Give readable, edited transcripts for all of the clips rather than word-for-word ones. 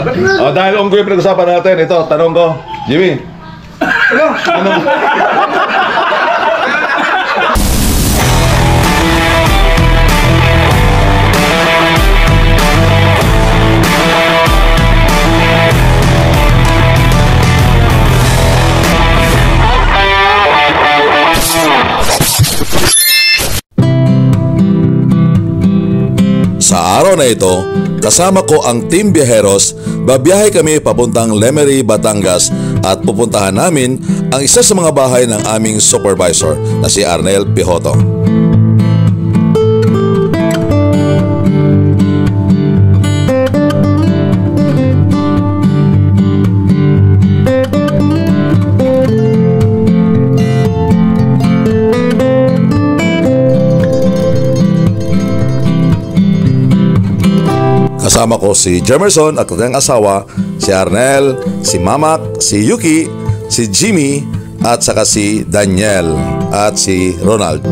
Dahil unggoy yung pinag-usapan natin, ito, tanong ko, Jimmy. Ano? Sa araw na ito, kasama ko ang Team Viajeros, babiyahe kami papuntang Lemery, Batangas at pupuntahan namin ang isa sa mga bahay ng aming supervisor na si Arnel Pijoto. Kasama ko si Jemerson at kanyang asawa, si Arnel, si Mamak, si Yuki, si Jimmy at saka si Daniel at si Ronald.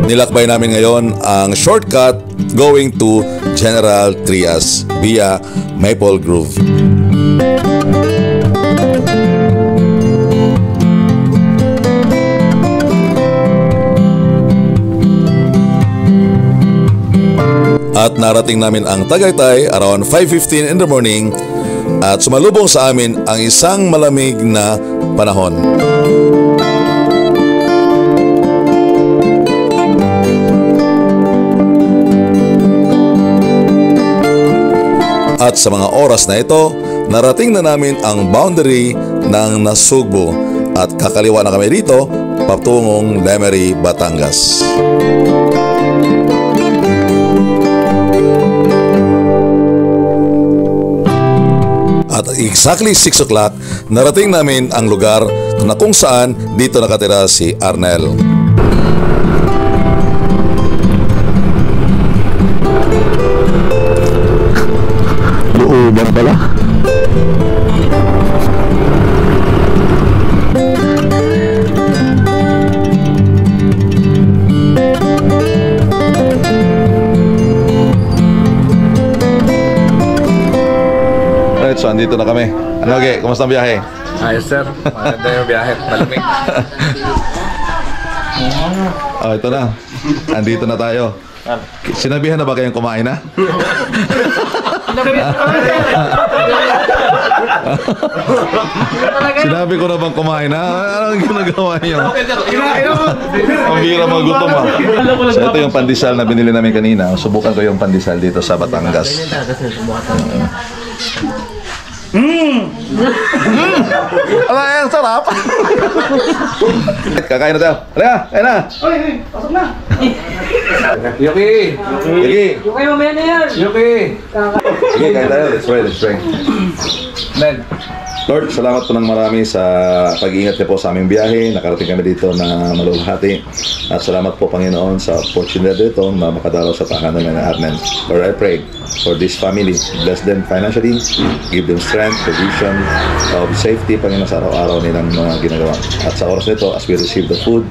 Nilakbay namin ngayon ang shortcut going to General Trias via Maple Grove. At narating namin ang Tagaytay around 5:15 in the morning at sumalubong sa amin ang isang malamig na panahon. At sa mga oras na ito, narating na namin ang boundary ng Nasugbu at kakaliwa na kami rito patungong Lemery, Batangas. At exactly 6 o'clock, narating namin ang lugar na kung saan dito nakatira si Arnel. Looban pala. So, andito na kami. Ano, okay? Kumusta ang biyahe? Ayos, sir. Maganda yung biyahe. Malamig. Oh, ito na. Andito na tayo. Sinabihan na ba kayong kumain na? Sinabi ko na bang kumain na? Anong ginagawa niyo? Ang bira magutom ah. So, ito yung pandesal na binili namin kanina. Subukan ko yung pandesal dito sa Batangas. Ang sarap. Kakain na tayo. Halika, kain na. Oy, pasok na. Yuki! Yuki. Yuki, mamaya na yan. Yuki! Sige, kain tayo. Let's pray, let's pray. Men. Lord, salamat po ng marami sa pag-iingat niyo po sa aming biyahe. Nakarating kami dito na malulhati. At salamat po, Panginoon, sa opportunity dito na makadalaw sa tahanan ng Arnel. Lord, I pray for this family. Bless them financially. Give them strength, provision of safety, Panginoon, sa araw-araw nilang mga ginagawa. At sa oras nito, as we receive the food,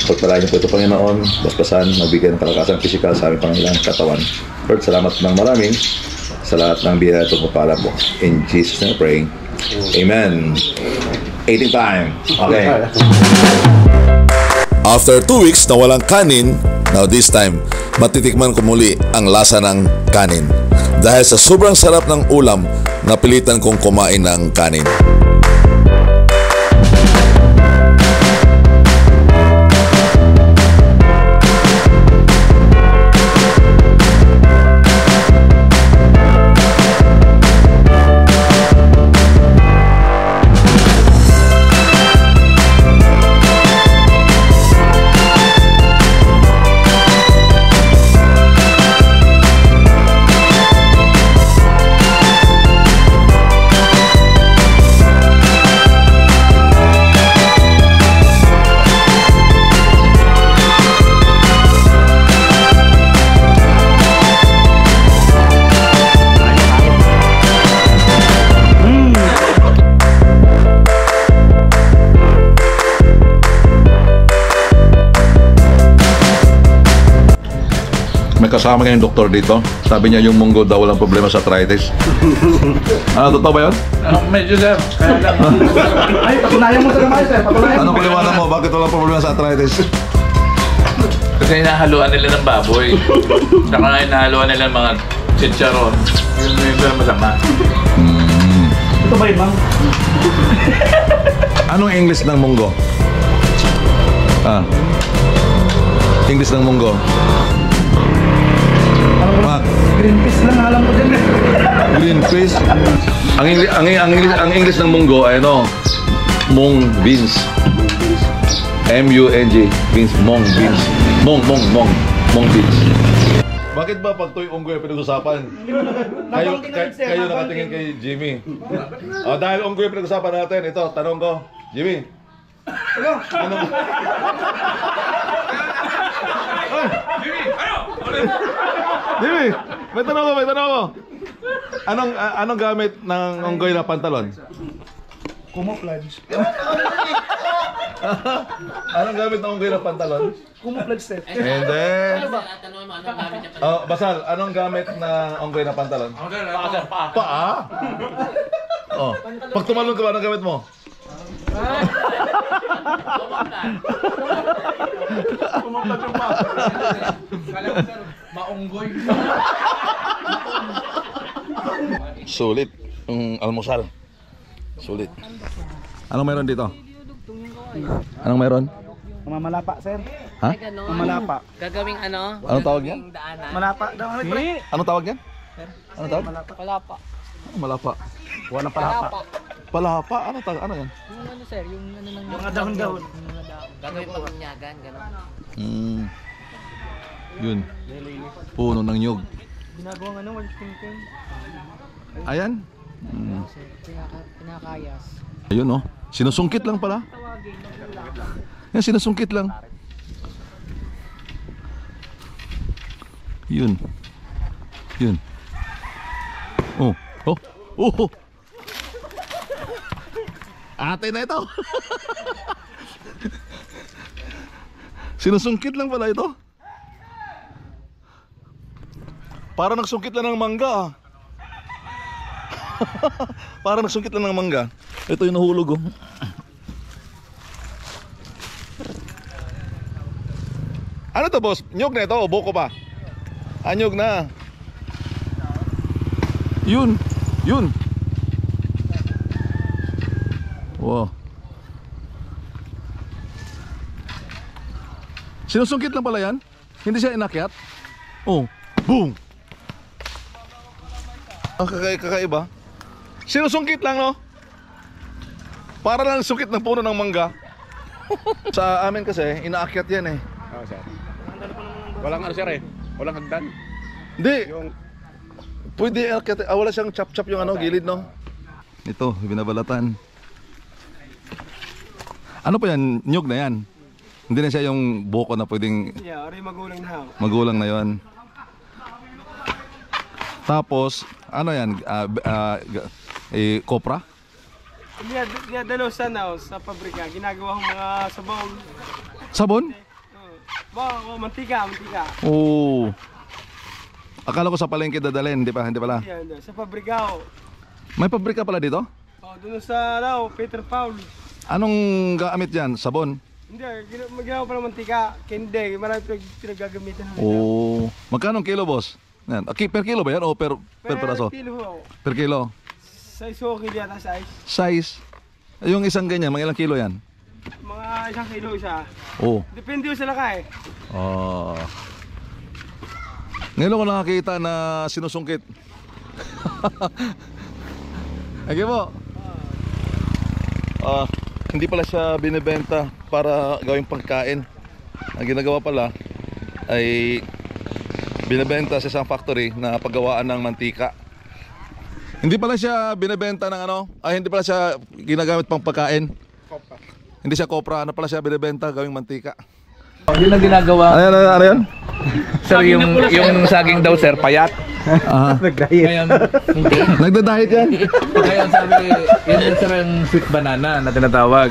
pagpalain niyo po ito, Panginoon, basbasan, magbigay ng kalakasan physical sa aming Panginoon katawan. Lord, salamat po ng maraming sa lahat ng biyaya itong papala po. In Jesus' name I pray. Amen. Eating time. Okay. After 2 weeks na walang kanin, now this time, matitikman ko muli ang lasa ng kanin. Dahil sa sobrang sarap ng ulam, napilitan kong kumain ng kanin. May kasama ngayong doktor dito. Sabi niya yung munggo daw walang problema sa arthritis. Ano, totoo ba yun? Medyo sir. Kaya lang. Ay, patunayan mo sa naman, sir. Patunayan Anong paliwanag mo? Bakit walang problema sa arthritis? Kasi hinahaluan nila ng baboy. Saka hinahaluan nila ng mga chicharon. Yun yung masama. Ito ba yun, ma'am? Anong English ng munggo? English ng munggo. Green peas lang alam ko din. Green peas. Ang English ng munggo ay ano? Mung beans. M-U-N-G. Beans. Mung beans. Mung beans. Bakit ba pag tuwing unggoy pinag-usapan? Kayo nakatingin kay Jimmy. Dahil unggoy pinag-usapan natin, ito, tanong ko. Jimmy. Anong... Jimmy, may tanong ko. Anong gamit ng unggoy na pantalon? Camouflage. Anong gamit ng unggoy na pantalon? Camouflage, sir. Hindi. Basal, anong gamit ng unggoy na pantalon? Paa? Oh. Pag tumalon ka ba, anong gamit mo? Maunggoy. Sulit. Yung almusal. Sulit. Anong meron dito? Anong meron? Mamalapa, sir. Ha? Mamalapa. Gagawing ano? Anong tawag niyan? Daanan. Malapa daw. Pre. Anong tawag niyan? Anong tawag? Palapa. Malapa. Walang palapa. Palapa? Ano tawag? Ano yan? Yung ano sir, yung ano ng Mga dahon-dahon. Gagawin pang unyagan, gano'n. Yun. Puno ng nyug. Ginagawang ano, wall painting. Ayan. Pinakayas. Ayun oh. Sinusungkit lang pala. Yan, sinusungkit lang. Yun. Yun. Oh. Oh. Oh. Ate na ito. Sinusungkit lang pala ito. Para nagsungkit lang ng mangga. Para nagsungkit lang ng mangga. Ito yung nahulog oh. Ano to boss? Nyog na ito o boko pa? Anyog na. Yun. Yun. Wow. Sinusungkit lang pala yan? Hindi siya inakyat? Oh. Boom. Ang kakaiba. Sinusungkit lang no? Para lang sungkit ng puno ng mangga. Sa amin kasi, inaakyat yan eh. Oo, sir. Walang ano, sir eh. Walang hagdan. Hindi. Yung Pwede aakyat. Wala siyang chop-chop yung ano, gilid no? Ito, binabalatan. Ano pa yan? Nyug na yan. Hindi na siya yung boko na pwedeng Yeah, ori magulang na. magulang na yon. Tapos, ano yan? Kopra? Iya dalaw sa pabrika. Ginagawa ng mga sabon. Sabon? Mantika. Oo. Akala ko sa palengke dadalhin, hindi pala. Yan, sa pabrika. May pabrika pala dito? Doon sa Peter Paul. Anong gamit yan? Sabon? Hindi, ginawa pa ng mantika. Hindi, marami pinagagamitan. Oo. Magkano ang kilo, boss? Yan. Okay, per kilo ba yan o per peraso? Kilo ho. Per kilo. Size okay yata, size. Size? Yung isang ganyan, mga ilang kilo yan? Mga 1 kilo isa. Oo. Depende sa laki. Oh. Ngayon ko nakakita na sinusungkit. Okay po. Hindi pala siya binibenta para gawing pagkain. Ang ginagawa pala ay binibenta sa isang factory na paggawaan ng mantika. Hindi pala siya binibenta ng ano, hindi pala siya ginagamit pang pagkain. Hindi siya kopra, ano pala siya binibenta gawing mantika. Yun ang ginagawa. Ano yan? Sir, yung saging daw sir, payat. Ngayon, hindi. Nagda-diet yan? Ngayon sabi, yun yung sir yung sweet banana na tinatawag.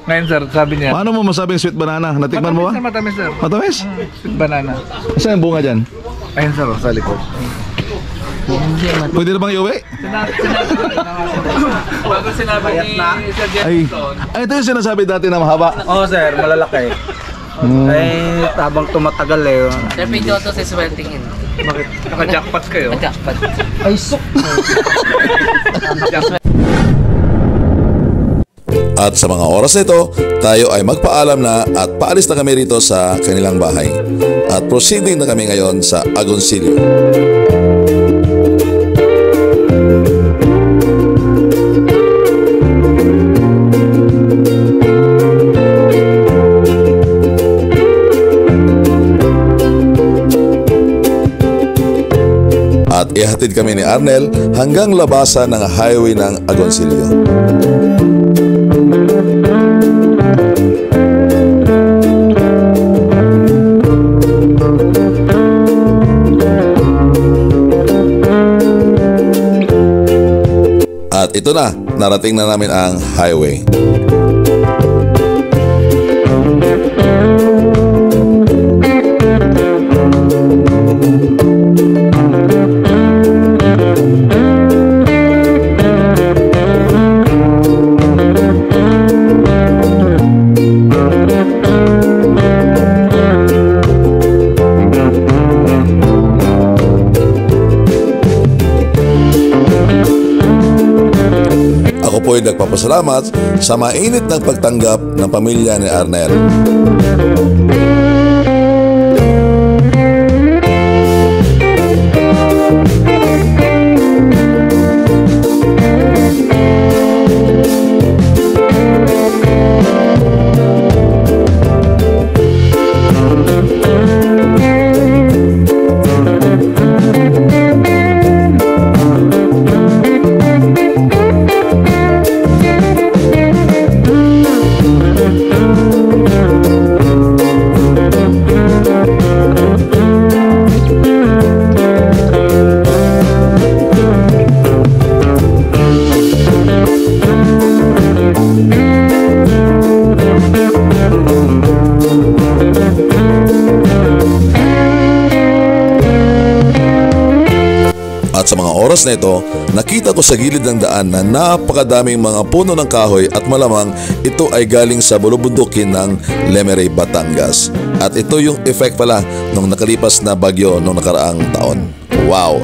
Ngayon sir, sabi niya. Paano mo masabing sweet banana? Natikman mo ba? Matamis sir. Matamis? Sweet banana. Saan yung bunga dyan? Ayun sir, sa likod. Pwede na bang iuwi? Bago sinabi ni Sir Ay, Jefferson, ito yung sinasabi dati na mahaba. Oo sir, malalaki. Eh, tabang tumatagal eh. Sir, video to sa sweltingin. Bakit? Naka-jackpot kayo? Jackpot. Ay, sok! At sa mga oras na ito, tayo ay magpaalam na at paalis na kami rito sa kanilang bahay. At proceeding na kami ngayon sa Agoncillo. At ihatid kami ni Arnel hanggang labasan ng highway ng Agoncillo. At ito na, narating na namin ang highway. Ako po ay nagpapasalamat sa mainit ng pagtanggap ng pamilya ni Arnel. At sa mga oras na ito, nakita ko sa gilid ng daan na napakadaming mga puno ng kahoy at malamang ito ay galing sa bulubundukin ng Lemery, Batangas. At ito yung effect pala nung nakalipas na bagyo nung nakaraang taon. Wow!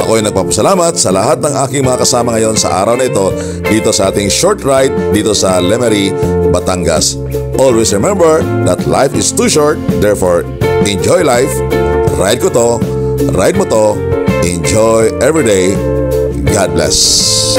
Ako ay nagpapasalamat sa lahat ng aking mga kasama ngayon sa araw na ito dito sa ating short ride dito sa Lemery, Batangas. Always remember that life is too short, therefore enjoy life. Ride ko to, ride mo to, enjoy every day. God bless.